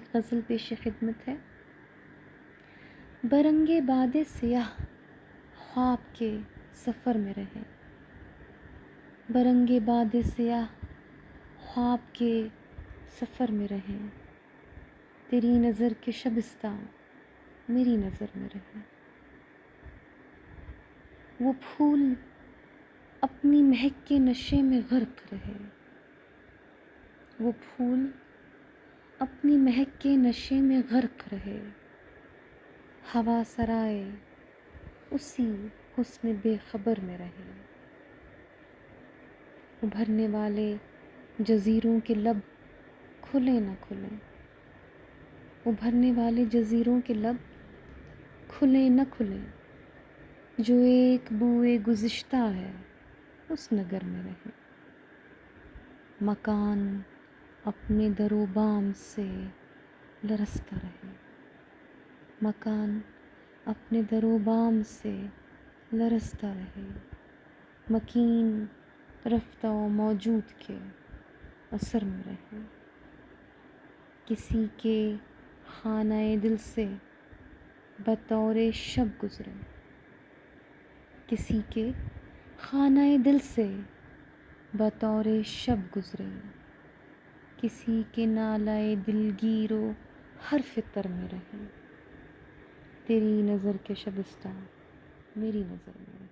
ایک غزل پیش خدمت ہے۔ برنگ باد سیاہ خواب کے سفر میں رہے، برنگ باد سیاہ خواب کے سفر میں رہے، تیری نظر کے شبستاں میری نظر میں رہے۔ وہ پھول اپنی مہک کے نشے میں غرق رہے، وہ پھول اپنی مہک کے نشے میں غرق رہے، ہوا سرائے اسی حسن بے خبر میں رہے۔ ابھرنے والے جزیروں کے لب کھلے نہ کھلیں، ابھرنے والے جزیروں کے لب کھلے نہ کھلیں، جو ایک بوئے گزشتہ ہے اس نگر میں رہے۔ مکان اپنے در و بام سے لرزتا رہے، مکان اپنے در و بام سے لرزتا رہے، مکین رفتہ و موجود کے اثر میں رہے۔ کسی کے خانہ دل سے بطور شب گزرے، کسی کے خانہ دل سے بطور شب گزرے، کسی کے نالۂ دلگیر و حرف تر میں رہے، تیری نظر کے شبستاں میری نظر میں رہے۔